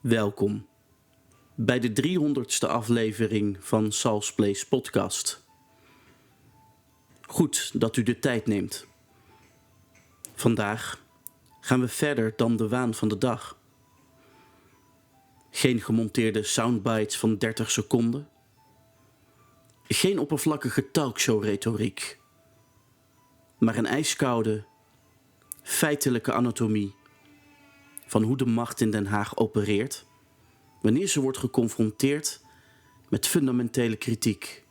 Welkom bij de 300ste aflevering van Sal's Place podcast. Goed dat u de tijd neemt. Vandaag gaan we verder dan de waan van de dag. Geen gemonteerde soundbites van 30 seconden. Geen oppervlakkige talkshow-retoriek. Maar een ijskoude, feitelijke anatomie van hoe de macht in Den Haag opereert wanneer ze wordt geconfronteerd met fundamentele kritiek.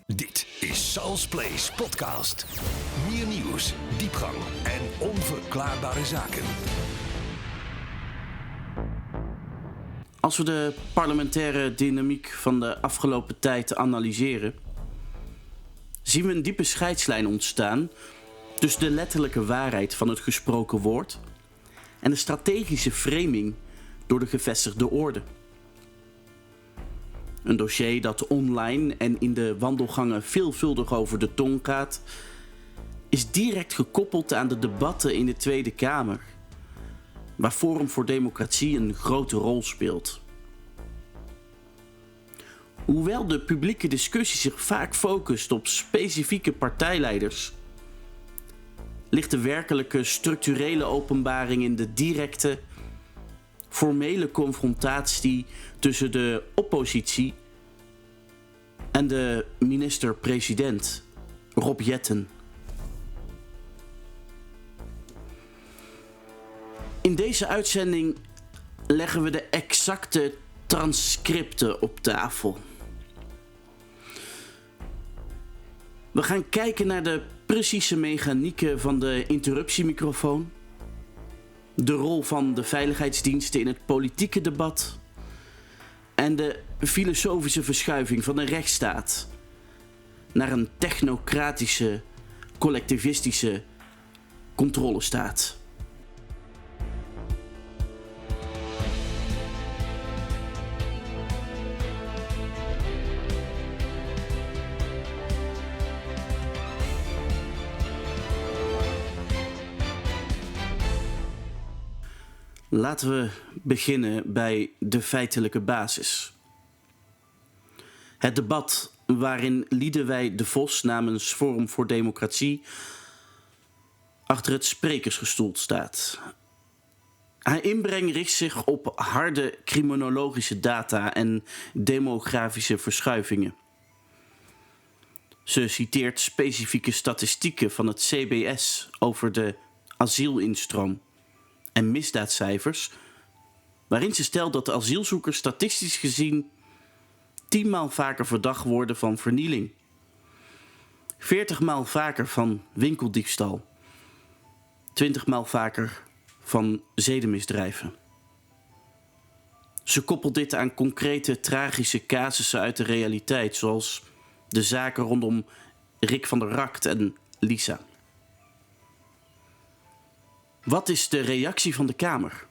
Dit is Sal's Place podcast. Meer nieuws, diepgang en onverklaarbare zaken. Als we de parlementaire dynamiek van de afgelopen tijd analyseren, zien we een diepe scheidslijn ontstaan tussen de letterlijke waarheid van het gesproken woord en de strategische framing door de gevestigde orde. Een dossier dat online en in de wandelgangen veelvuldig over de tong gaat, is direct gekoppeld aan de debatten in de Tweede Kamer, waar Forum voor Democratie een grote rol speelt. Hoewel de publieke discussie zich vaak focust op specifieke partijleiders, ligt de werkelijke structurele openbaring in de directe, formele confrontatie tussen de oppositie en de minister-president, Rob Jetten. In deze uitzending leggen we de exacte transcripten op tafel. We gaan kijken naar de precieze mechanieken van de interruptiemicrofoon, de rol van de veiligheidsdiensten in het politieke debat en de filosofische verschuiving van de rechtsstaat naar een technocratische, collectivistische controlestaat. Laten we beginnen bij de feitelijke basis. Het debat waarin Liedewij de Vos namens Forum voor Democratie achter het sprekersgestoel staat. Haar inbreng richt zich op harde criminologische data en demografische verschuivingen. Ze citeert specifieke statistieken van het CBS over de asielinstroom en misdaadcijfers, waarin ze stelt dat de asielzoekers statistisch gezien 10 maal vaker verdacht worden van vernieling, 40 maal vaker van winkeldiefstal, 20 maal vaker van zedenmisdrijven. Ze koppelt dit aan concrete tragische casussen uit de realiteit, zoals de zaken rondom Rick van der Rakt en Lisa. Wat is de reactie van de Kamer?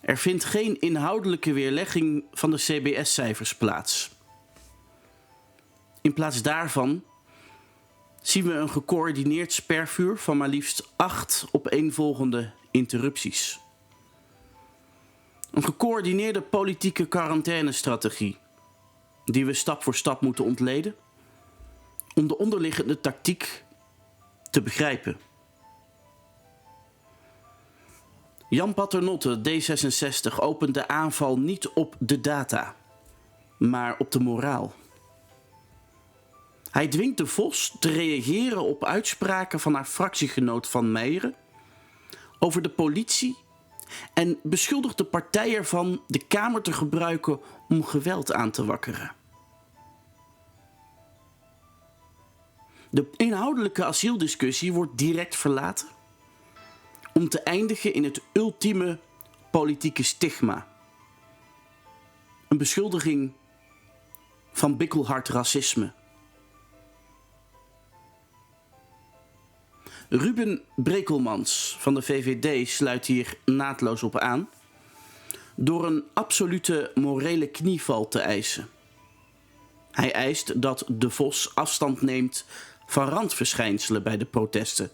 Er vindt geen inhoudelijke weerlegging van de CBS-cijfers plaats. In plaats daarvan zien we een gecoördineerd spervuur van maar liefst 8 opeenvolgende interrupties. Een gecoördineerde politieke quarantainestrategie die we stap voor stap moeten ontleden om de onderliggende tactiek te begrijpen. Jan Paternotte, D66, opent de aanval niet op de data, maar op de moraal. Hij dwingt de Vos te reageren op uitspraken van haar fractiegenoot Van Meijeren over de politie en beschuldigt de partij ervan de Kamer te gebruiken om geweld aan te wakkeren. De inhoudelijke asieldiscussie wordt direct verlaten om te eindigen in het ultieme politieke stigma. Een beschuldiging van bikkelhard racisme. Ruben Brekelmans van de VVD sluit hier naadloos op aan door een absolute morele knieval te eisen. Hij eist dat de Vos afstand neemt van randverschijnselen bij de protesten,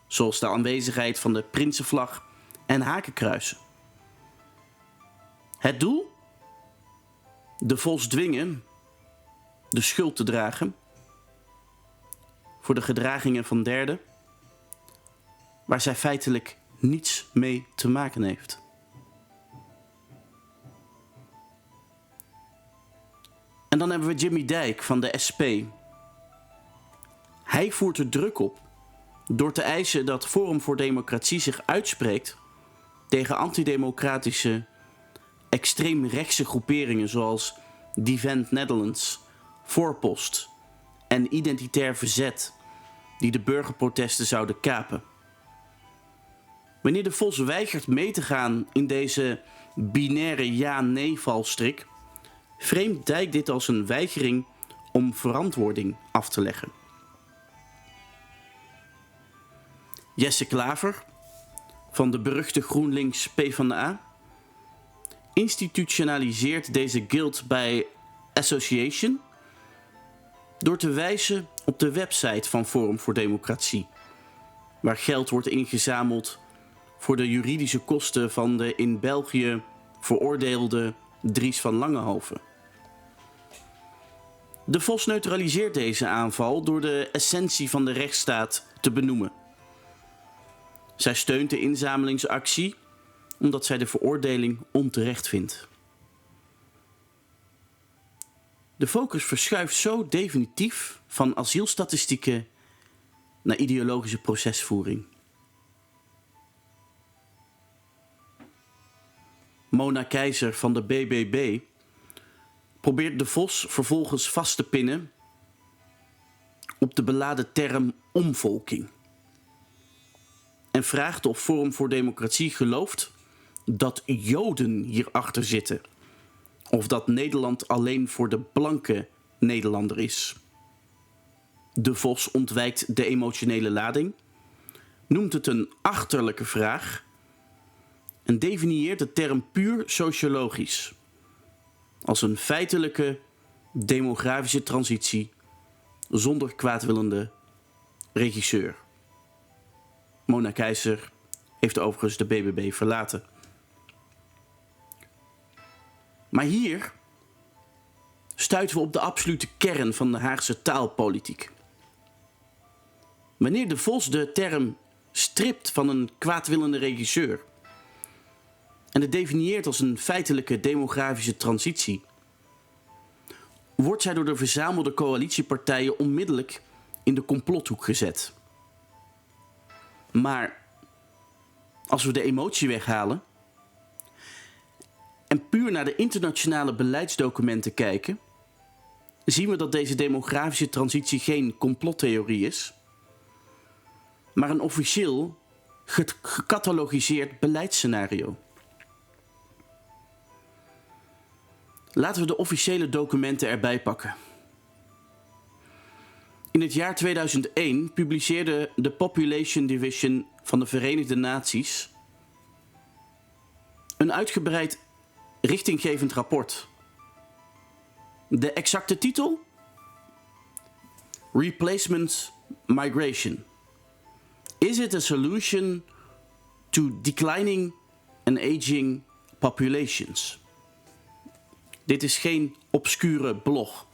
zoals de aanwezigheid van de Prinsenvlag en hakenkruisen. Het doel? De Vos dwingen de schuld te dragen voor de gedragingen van derden, waar zij feitelijk niets mee te maken heeft. En dan hebben we Jimmy Dijk van de SP. Hij voert er druk op door te eisen dat Forum voor Democratie zich uitspreekt tegen antidemocratische, extreemrechtse groeperingen zoals Defend Netherlands, Voorpost en Identitair Verzet, die de burgerprotesten zouden kapen. Wanneer de Vos weigert mee te gaan in deze binaire ja-nee-valstrik, framet Dijk dit als een weigering om verantwoording af te leggen. Jesse Klaver van de beruchte GroenLinks PvdA institutionaliseert deze guilt by association door te wijzen op de website van Forum voor Democratie, waar geld wordt ingezameld voor de juridische kosten van de in België veroordeelde Dries van Langehoven. De Vos neutraliseert deze aanval door de essentie van de rechtsstaat te benoemen. Zij steunt de inzamelingsactie omdat zij de veroordeling onterecht vindt. De focus verschuift zo definitief van asielstatistieken naar ideologische procesvoering. Mona Keizer van de BBB probeert de Vos vervolgens vast te pinnen op de beladen term omvolking. En vraagt of Forum voor Democratie gelooft dat Joden hierachter zitten. Of dat Nederland alleen voor de blanke Nederlander is. De Vos ontwijkt de emotionele lading, noemt het een achterlijke vraag en definieert de term puur sociologisch. Als een feitelijke demografische transitie zonder kwaadwillende regisseur. Mona Keizer heeft overigens de BBB verlaten. Maar hier stuiten we op de absolute kern van de Haagse taalpolitiek. Wanneer de Vos de term stript van een kwaadwillende regisseur en het definieert als een feitelijke demografische transitie, wordt zij door de verzamelde coalitiepartijen onmiddellijk in de complothoek gezet. Maar als we de emotie weghalen en puur naar de internationale beleidsdocumenten kijken, zien we dat deze demografische transitie geen complottheorie is, maar een officieel gecatalogiseerd beleidsscenario. Laten we de officiële documenten erbij pakken. In het jaar 2001 publiceerde de Population Division van de Verenigde Naties een uitgebreid richtinggevend rapport. De exacte titel? Replacement Migration. Is it a solution to declining and aging populations? Dit is geen obscure blog.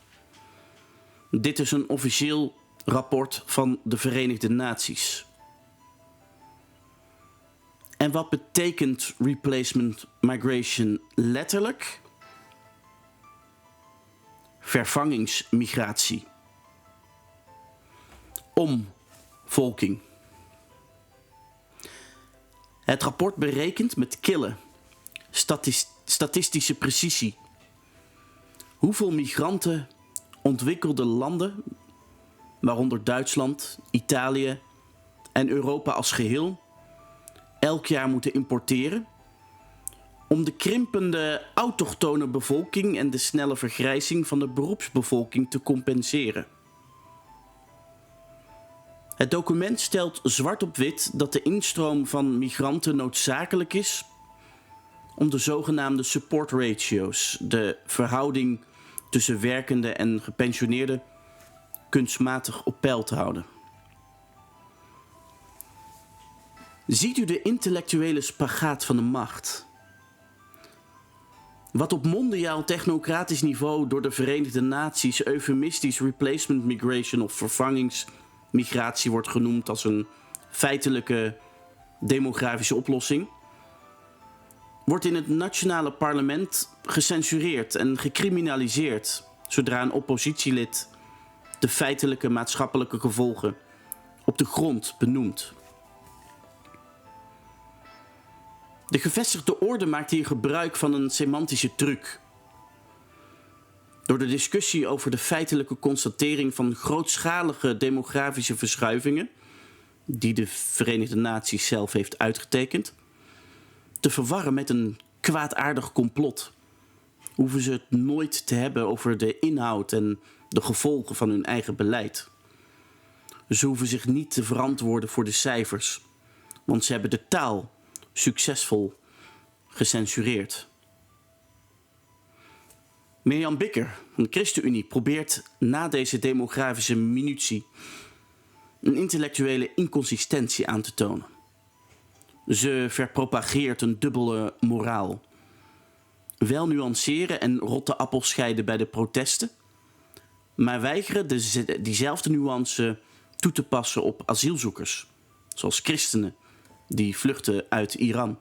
Dit is een officieel rapport van de Verenigde Naties. En wat betekent replacement migration letterlijk? Vervangingsmigratie. Omvolking. Het rapport berekent met kille statistische precisie hoeveel migranten ontwikkelde landen, waaronder Duitsland, Italië en Europa als geheel, elk jaar moeten importeren om de krimpende autochtone bevolking en de snelle vergrijzing van de beroepsbevolking te compenseren. Het document stelt zwart op wit dat de instroom van migranten noodzakelijk is om de zogenaamde support ratio's, de verhouding tussen werkende en gepensioneerden, kunstmatig op peil te houden. Ziet u de intellectuele spagaat van de macht? Wat op mondiaal technocratisch niveau door de Verenigde Naties eufemistisch replacement migration of vervangingsmigratie wordt genoemd als een feitelijke demografische oplossing, wordt in het nationale parlement gecensureerd en gecriminaliseerd zodra een oppositielid de feitelijke maatschappelijke gevolgen op de grond benoemt. De gevestigde orde maakt hier gebruik van een semantische truc. Door de discussie over de feitelijke constatering van grootschalige demografische verschuivingen, die de Verenigde Naties zelf heeft uitgetekend, te verwarren met een kwaadaardig complot, hoeven ze het nooit te hebben over de inhoud en de gevolgen van hun eigen beleid. Ze hoeven zich niet te verantwoorden voor de cijfers, want ze hebben de taal succesvol gecensureerd. Mirjam Bikker van de ChristenUnie probeert na deze demografische minutie een intellectuele inconsistentie aan te tonen. Ze verpropageert een dubbele moraal. Wel nuanceren en rotte appels scheiden bij de protesten, maar weigeren diezelfde nuance toe te passen op asielzoekers, zoals christenen die vluchten uit Iran.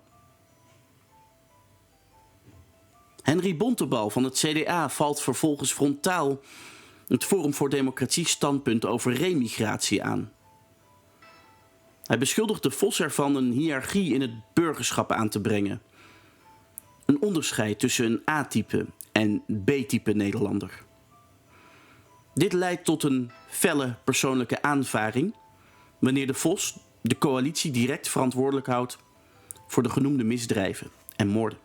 Henry Bontebal van het CDA valt vervolgens frontaal het Forum voor Democratie standpunt over remigratie aan. Hij beschuldigt de Vos ervan een hiërarchie in het burgerschap aan te brengen. Een onderscheid tussen een A-type en B-type Nederlander. Dit leidt tot een felle persoonlijke aanvaring wanneer de Vos de coalitie direct verantwoordelijk houdt voor de genoemde misdrijven en moorden.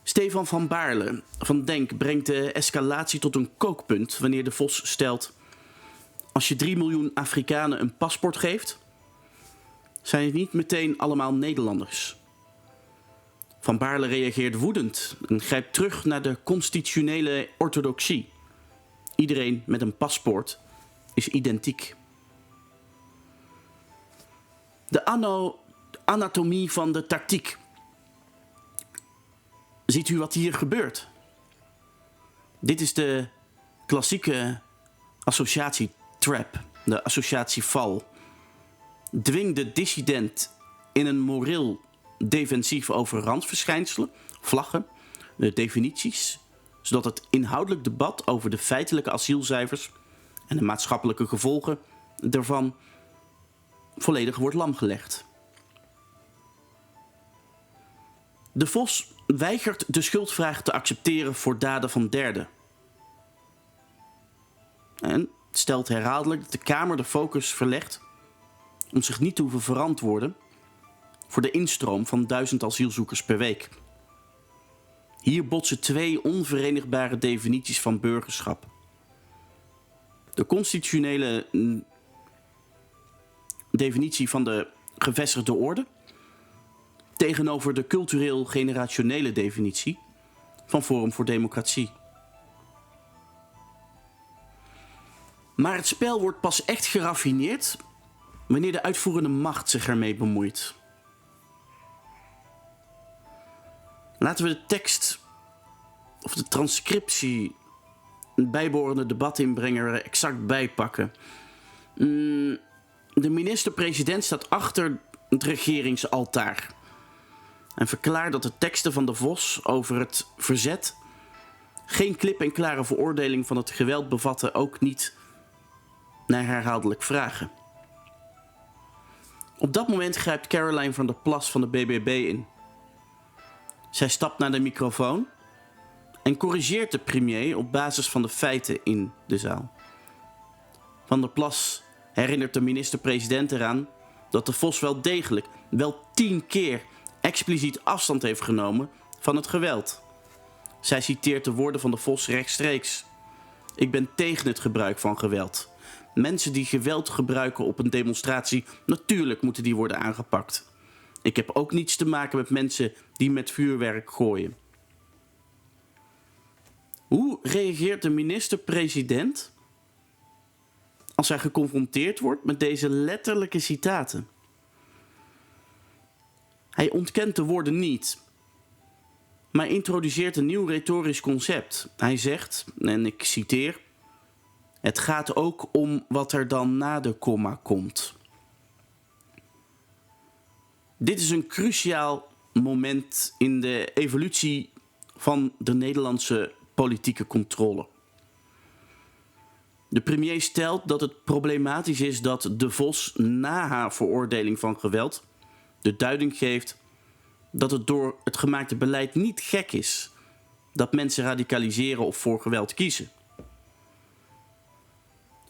Stefan van Baarle van DENK brengt de escalatie tot een kookpunt wanneer de Vos stelt: als je 3 miljoen Afrikanen een paspoort geeft, zijn het niet meteen allemaal Nederlanders. Van Baarle reageert woedend en grijpt terug naar de constitutionele orthodoxie. Iedereen met een paspoort is identiek. De anatomie van de tactiek. Ziet u wat hier gebeurt? Dit is de klassieke associatietrap, de associatieval. Dwing de dissident in een moreel defensief over randverschijnselen, vlaggen, de definities, zodat het inhoudelijk debat over de feitelijke asielcijfers en de maatschappelijke gevolgen daarvan volledig wordt lamgelegd. De Vos weigert de schuldvraag te accepteren voor daden van derden. En stelt herhaaldelijk dat de Kamer de focus verlegt om zich niet te hoeven verantwoorden voor de instroom van 1000 asielzoekers per week. Hier botsen 2 onverenigbare definities van burgerschap. De constitutionele definitie van de gevestigde orde tegenover de cultureel-generationele definitie van Forum voor Democratie. Maar het spel wordt pas echt geraffineerd wanneer de uitvoerende macht zich ermee bemoeit. Laten we de tekst of de transcriptie, een bijbehorende debatinbrenger, er exact bijpakken. De minister-president staat achter het regeringsaltaar en verklaart dat de teksten van de Vos over het verzet geen klip-en-klare veroordeling van het geweld bevatten, ook niet naar herhaaldelijk vragen. Op dat moment grijpt Caroline van der Plas van de BBB in. Zij stapt naar de microfoon en corrigeert de premier op basis van de feiten in de zaal. Van der Plas herinnert de minister-president eraan dat de Vos wel degelijk, wel 10 keer expliciet afstand heeft genomen van het geweld. Zij citeert de woorden van de Vos rechtstreeks. Ik ben tegen het gebruik van geweld. Mensen die geweld gebruiken op een demonstratie, natuurlijk moeten die worden aangepakt. Ik heb ook niets te maken met mensen die met vuurwerk gooien. Hoe reageert de minister-president als hij geconfronteerd wordt met deze letterlijke citaten? Hij ontkent de woorden niet, maar introduceert een nieuw retorisch concept. Hij zegt, en ik citeer: het gaat ook om wat er dan na de komma komt. Dit is een cruciaal moment in de evolutie van de Nederlandse politieke controle. De premier stelt dat het problematisch is dat De Vos na haar veroordeling van geweld de duiding geeft dat het door het gemaakte beleid niet gek is dat mensen radicaliseren of voor geweld kiezen.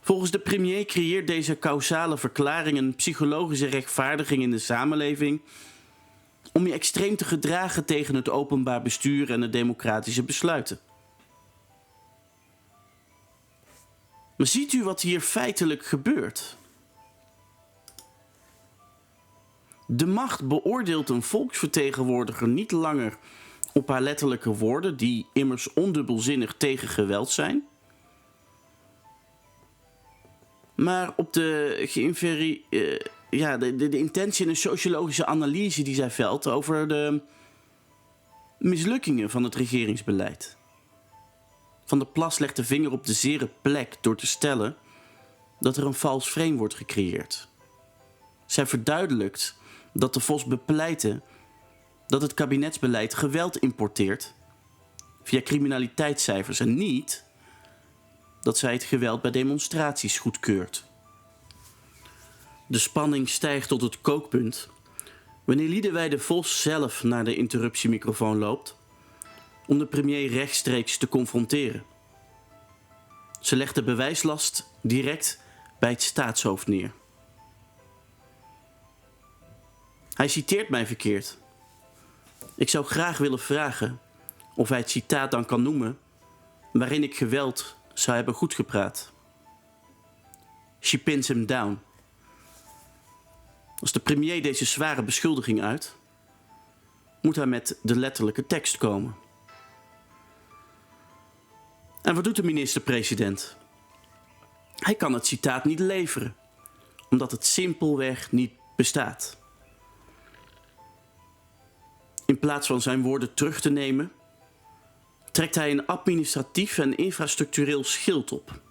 Volgens de premier creëert deze causale verklaring een psychologische rechtvaardiging in de samenleving om je extreem te gedragen tegen het openbaar bestuur en de democratische besluiten. Maar ziet u wat hier feitelijk gebeurt? De macht beoordeelt een volksvertegenwoordiger niet langer op haar letterlijke woorden, die immers ondubbelzinnig tegen geweld zijn, maar op de intentie en de sociologische analyse die zij velt over de mislukkingen van het regeringsbeleid. Van der Plas legt de vinger op de zere plek door te stellen dat er een vals frame wordt gecreëerd. Zij verduidelijkt dat De Vos bepleitte dat het kabinetsbeleid geweld importeert via criminaliteitscijfers en niet dat zij het geweld bij demonstraties goedkeurt. De spanning stijgt tot het kookpunt wanneer Liedewij Vos zelf naar de interruptiemicrofoon loopt om de premier rechtstreeks te confronteren. Ze legt de bewijslast direct bij het staatshoofd neer. Hij citeert mij verkeerd. Ik zou graag willen vragen of hij het citaat dan kan noemen waarin ik geweld zou hebben goedgepraat. She pins him down. Als de premier deze zware beschuldiging uit, moet hij met de letterlijke tekst komen. En wat doet de minister-president? Hij kan het citaat niet leveren, omdat het simpelweg niet bestaat. In plaats van zijn woorden terug te nemen, trekt hij een administratief en infrastructureel schild op.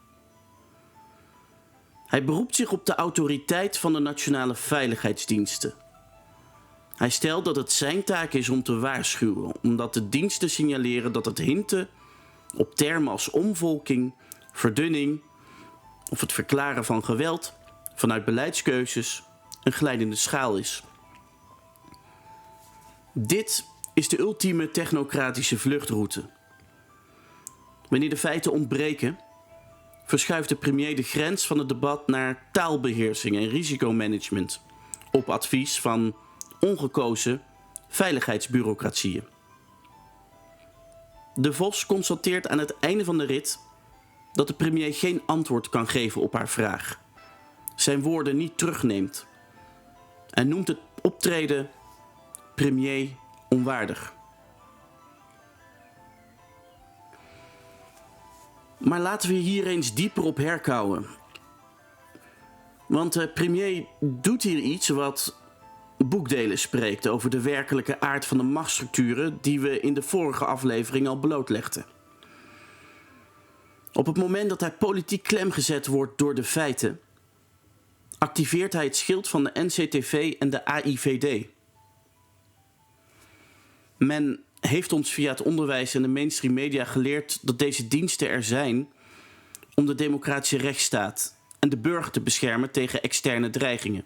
Hij beroept zich op de autoriteit van de nationale veiligheidsdiensten. Hij stelt dat het zijn taak is om te waarschuwen, omdat de diensten signaleren dat het hinten op termen als omvolking, verdunning of het verklaren van geweld vanuit beleidskeuzes een glijdende schaal is. Dit is de ultieme technocratische vluchtroute. Wanneer de feiten ontbreken, verschuift de premier de grens van het debat naar taalbeheersing en risicomanagement op advies van ongekozen veiligheidsbureaucratieën. De Vos constateert aan het einde van de rit dat de premier geen antwoord kan geven op haar vraag, zijn woorden niet terugneemt en noemt het optreden premier onwaardig. Maar laten we hier eens dieper op herkauwen. Want de premier doet hier iets wat boekdelen spreekt over de werkelijke aard van de machtsstructuren die we in de vorige aflevering al blootlegden. Op het moment dat hij politiek klemgezet wordt door de feiten, activeert hij het schild van de NCTV en de AIVD. Men heeft ons via het onderwijs en de mainstream media geleerd dat deze diensten er zijn om de democratische rechtsstaat en de burger te beschermen tegen externe dreigingen.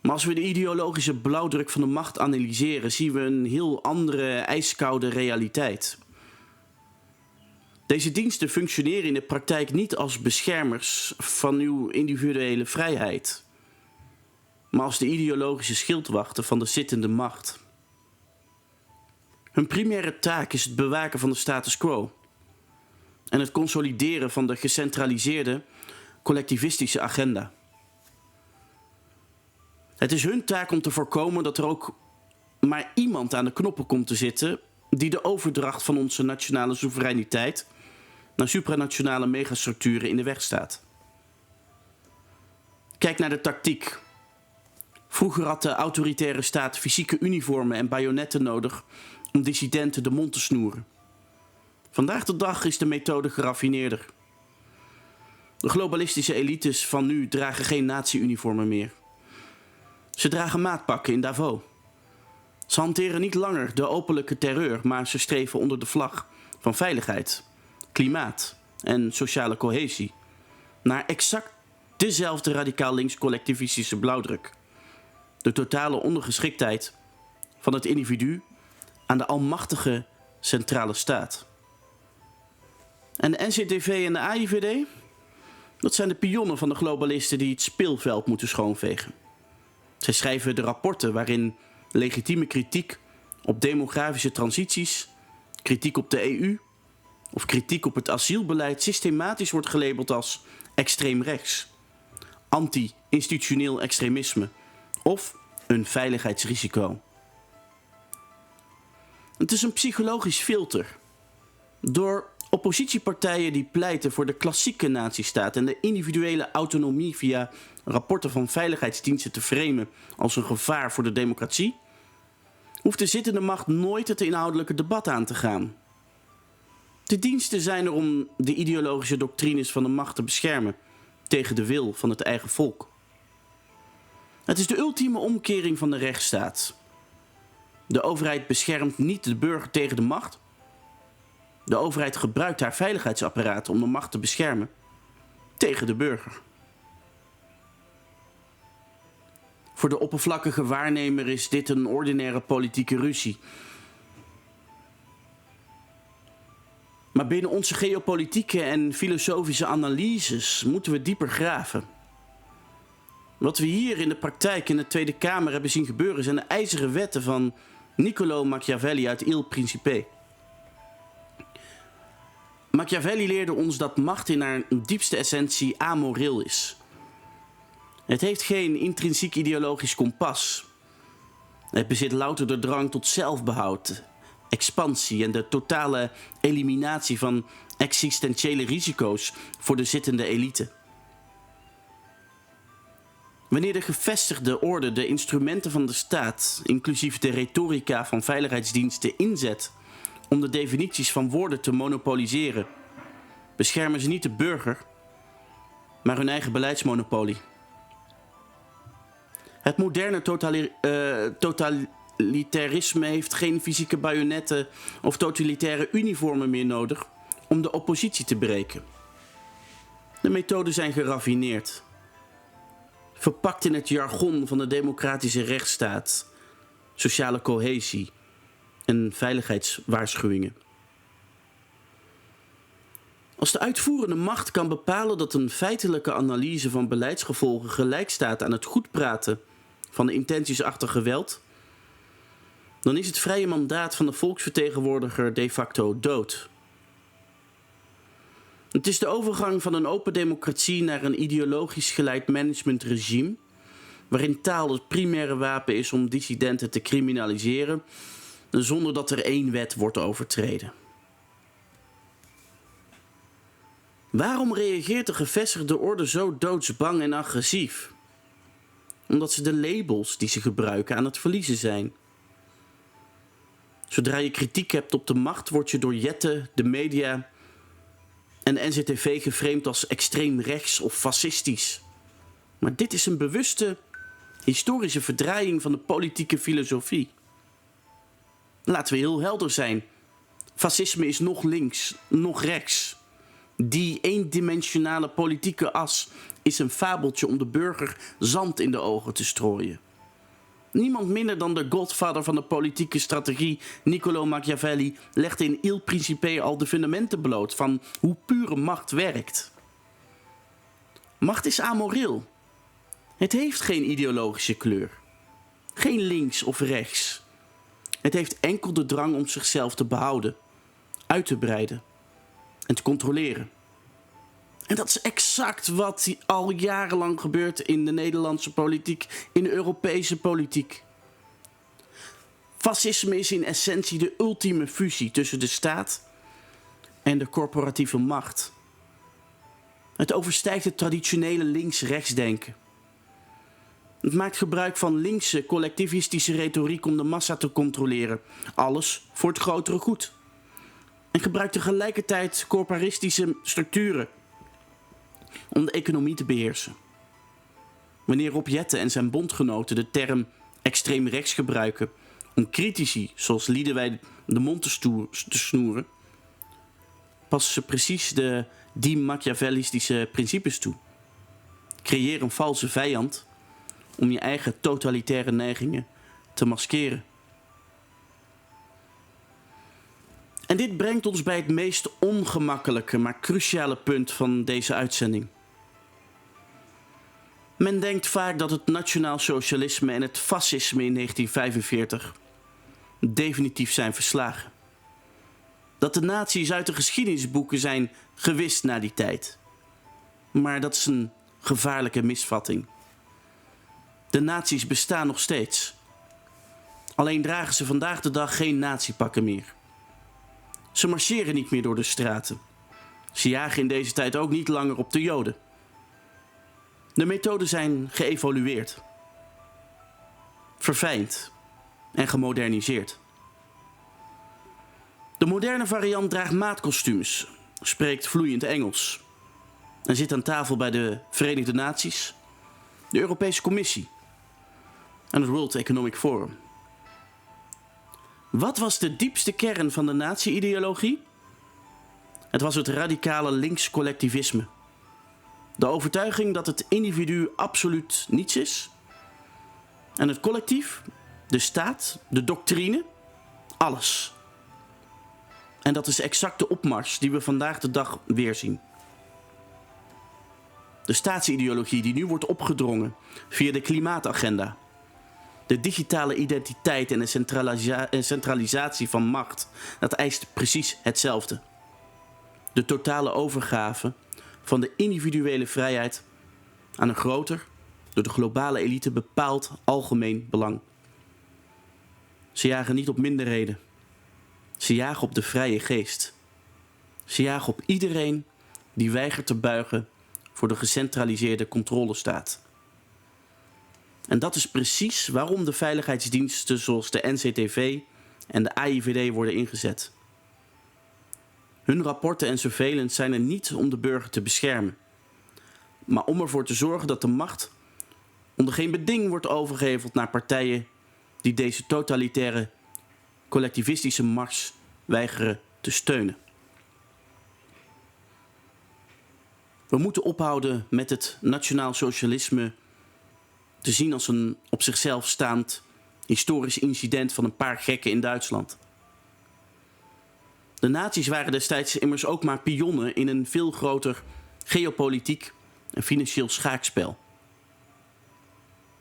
Maar als we de ideologische blauwdruk van de macht analyseren, zien we een heel andere, ijskoude realiteit. Deze diensten functioneren in de praktijk niet als beschermers van uw individuele vrijheid, maar als de ideologische schildwachten van de zittende macht. Hun primaire taak is het bewaken van de status quo en het consolideren van de gecentraliseerde, collectivistische agenda. Het is hun taak om te voorkomen dat er ook maar iemand aan de knoppen komt te zitten die de overdracht van onze nationale soevereiniteit naar supranationale megastructuren in de weg staat. Kijk naar de tactiek. Vroeger had de autoritaire staat fysieke uniformen en bajonetten nodig om dissidenten de mond te snoeren. Vandaag de dag is de methode geraffineerder. De globalistische elites van nu dragen geen nazi-uniformen meer. Ze dragen maatpakken in Davos. Ze hanteren niet langer de openlijke terreur, maar ze streven onder de vlag van veiligheid, klimaat en sociale cohesie naar exact dezelfde radicaal links-collectivistische blauwdruk. De totale ondergeschiktheid van het individu aan de almachtige centrale staat. En de NCTV en de AIVD? Dat zijn de pionnen van de globalisten die het speelveld moeten schoonvegen. Zij schrijven de rapporten waarin legitieme kritiek op demografische transities, kritiek op de EU of kritiek op het asielbeleid systematisch wordt gelabeld als extreem rechts, anti-institutioneel extremisme of een veiligheidsrisico. Het is een psychologisch filter. Door oppositiepartijen die pleiten voor de klassieke nazistaat en de individuele autonomie via rapporten van veiligheidsdiensten te framen als een gevaar voor de democratie, hoeft de zittende macht nooit het inhoudelijke debat aan te gaan. De diensten zijn er om de ideologische doctrines van de macht te beschermen tegen de wil van het eigen volk. Het is de ultieme omkering van de rechtsstaat. De overheid beschermt niet de burger tegen de macht. De overheid gebruikt haar veiligheidsapparaat om de macht te beschermen tegen de burger. Voor de oppervlakkige waarnemer is dit een ordinaire politieke ruzie. Maar binnen onze geopolitieke en filosofische analyses moeten we dieper graven. Wat we hier in de praktijk in de Tweede Kamer hebben zien gebeuren zijn de ijzeren wetten van Niccolò Machiavelli uit Il Principe. Machiavelli leerde ons dat macht in haar diepste essentie amoreel is. Het heeft geen intrinsiek ideologisch kompas. Het bezit louter de drang tot zelfbehoud, expansie en de totale eliminatie van existentiële risico's voor de zittende elite. Wanneer de gevestigde orde de instrumenten van de staat, inclusief de retorica van veiligheidsdiensten, inzet om de definities van woorden te monopoliseren, beschermen ze niet de burger, maar hun eigen beleidsmonopolie. Het moderne totalitarisme heeft geen fysieke bajonetten of totalitaire uniformen meer nodig om de oppositie te breken. De methoden zijn geraffineerd, verpakt in het jargon van de democratische rechtsstaat, sociale cohesie en veiligheidswaarschuwingen. Als de uitvoerende macht kan bepalen dat een feitelijke analyse van beleidsgevolgen gelijk staat aan het goedpraten van de intenties achter geweld, dan is het vrije mandaat van de volksvertegenwoordiger de facto dood. Het is de overgang van een open democratie naar een ideologisch geleid managementregime, waarin taal het primaire wapen is om dissidenten te criminaliseren, zonder dat er één wet wordt overtreden. Waarom reageert de gevestigde orde zo doodsbang en agressief? Omdat ze de labels die ze gebruiken aan het verliezen zijn. Zodra je kritiek hebt op de macht, word je door Jette, de media en de NCTV geframed als extreem rechts of fascistisch. Maar dit is een bewuste historische verdraaiing van de politieke filosofie. Laten we heel helder zijn. Fascisme is nog links, nog rechts. Die eendimensionale politieke as is een fabeltje om de burger zand in de ogen te strooien. Niemand minder dan de godvader van de politieke strategie, Niccolò Machiavelli, legde in Il Principe al de fundamenten bloot van hoe pure macht werkt. Macht is amoreel. Het heeft geen ideologische kleur. Geen links of rechts. Het heeft enkel de drang om zichzelf te behouden, uit te breiden en te controleren. En dat is exact wat al jarenlang gebeurt in de Nederlandse politiek, in de Europese politiek. Fascisme is in essentie de ultieme fusie tussen de staat en de corporatieve macht. Het overstijgt het traditionele links-rechts denken. Het maakt gebruik van linkse, collectivistische retoriek om de massa te controleren. Alles voor het grotere goed. En gebruikt tegelijkertijd corporatistische structuren om de economie te beheersen. Wanneer Rob Jetten en zijn bondgenoten de term extreem rechts gebruiken om critici zoals Liedewij de mond te snoeren, passen ze precies die Machiavellistische principes toe. Creëer een valse vijand om je eigen totalitaire neigingen te maskeren. En dit brengt ons bij het meest ongemakkelijke, maar cruciale punt van deze uitzending. Men denkt vaak dat het nationaal socialisme en het fascisme in 1945 definitief zijn verslagen. Dat de nazi's uit de geschiedenisboeken zijn gewist na die tijd. Maar dat is een gevaarlijke misvatting. De nazi's bestaan nog steeds. Alleen dragen ze vandaag de dag geen nazipakken meer. Ze marcheren niet meer door de straten. Ze jagen in deze tijd ook niet langer op de Joden. De methoden zijn geëvolueerd, verfijnd en gemoderniseerd. De moderne variant draagt maatkostuums, spreekt vloeiend Engels en zit aan tafel bij de Verenigde Naties, de Europese Commissie en het World Economic Forum. Wat was de diepste kern van de nazi-ideologie? Het was het radicale links collectivisme. De overtuiging dat het individu absoluut niets is en het collectief, de staat, de doctrine, alles. En dat is exact de opmars die we vandaag de dag weerzien. De staatsideologie die nu wordt opgedrongen via de klimaatagenda, de digitale identiteit en de centralisatie van macht, dat eist precies hetzelfde. De totale overgave van de individuele vrijheid aan een groter, door de globale elite bepaald algemeen belang. Ze jagen niet op minderheden. Ze jagen op de vrije geest. Ze jagen op iedereen die weigert te buigen voor de gecentraliseerde controlestaat. En dat is precies waarom de veiligheidsdiensten zoals de NCTV en de AIVD worden ingezet. Hun rapporten en surveillance zijn er niet om de burger te beschermen, maar om ervoor te zorgen dat de macht onder geen beding wordt overgeheveld naar partijen die deze totalitaire collectivistische mars weigeren te steunen. We moeten ophouden met het nationaal socialisme te zien als een op zichzelf staand historisch incident van een paar gekken in Duitsland. De nazi's waren destijds immers ook maar pionnen in een veel groter geopolitiek en financieel schaakspel.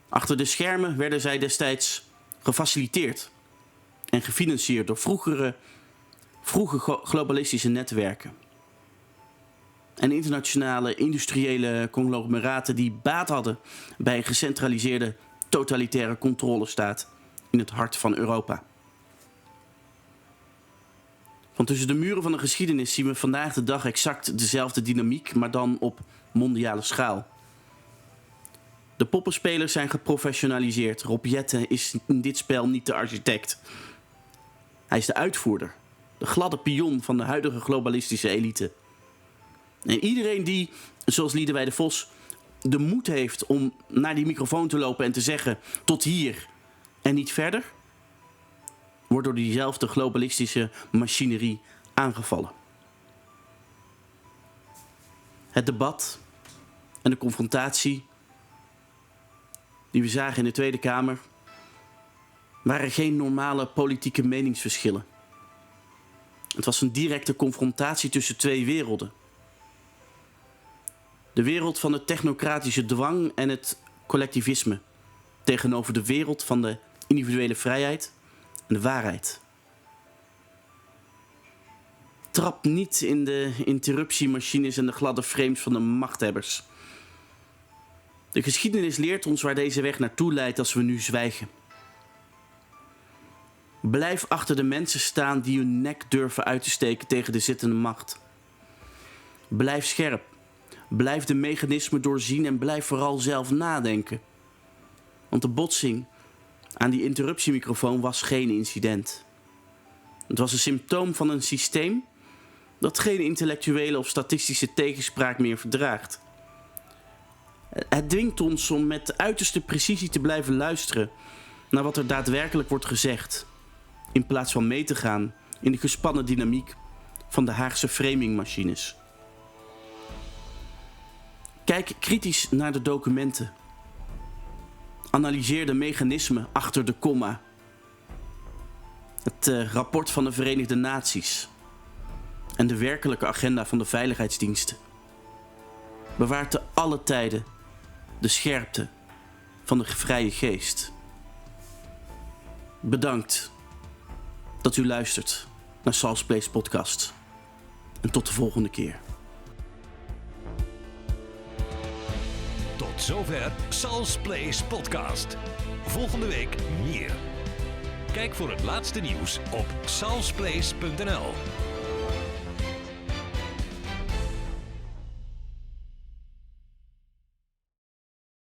Achter de schermen werden zij destijds gefaciliteerd en gefinancierd door vroege globalistische netwerken. En internationale industriële conglomeraten die baat hadden bij een gecentraliseerde totalitaire controlestaat in het hart van Europa. Van tussen de muren van de geschiedenis zien we vandaag de dag exact dezelfde dynamiek, maar dan op mondiale schaal. De poppenspelers zijn geprofessionaliseerd. Rob Jetten is in dit spel niet de architect. Hij is de uitvoerder, de gladde pion van de huidige globalistische elite. En iedereen die, zoals Liedewij de Vos, de moed heeft om naar die microfoon te lopen en te zeggen tot hier en niet verder, wordt door diezelfde globalistische machinerie aangevallen. Het debat en de confrontatie die we zagen in de Tweede Kamer waren geen normale politieke meningsverschillen. Het was een directe confrontatie tussen twee werelden. De wereld van de technocratische dwang en het collectivisme tegenover de wereld van de individuele vrijheid en de waarheid. Trap niet in de interruptiemachines en de gladde frames van de machthebbers. De geschiedenis leert ons waar deze weg naartoe leidt als we nu zwijgen. Blijf achter de mensen staan die hun nek durven uit te steken tegen de zittende macht. Blijf scherp. Blijf de mechanismen doorzien en blijf vooral zelf nadenken. Want de botsing aan die interruptiemicrofoon was geen incident. Het was een symptoom van een systeem dat geen intellectuele of statistische tegenspraak meer verdraagt. Het dwingt ons om met uiterste precisie te blijven luisteren naar wat er daadwerkelijk wordt gezegd, in plaats van mee te gaan in de gespannen dynamiek van de Haagse framingmachines. Kijk kritisch naar de documenten. Analyseer de mechanismen achter de komma. Het rapport van de Verenigde Naties en de werkelijke agenda van de veiligheidsdiensten. Bewaar te alle tijden de scherpte van de vrije geest. Bedankt dat u luistert naar Sal's Place Podcast. En tot de volgende keer. Tot zover Sal's Place Podcast. Volgende week meer. Kijk voor het laatste nieuws op salsplace.nl.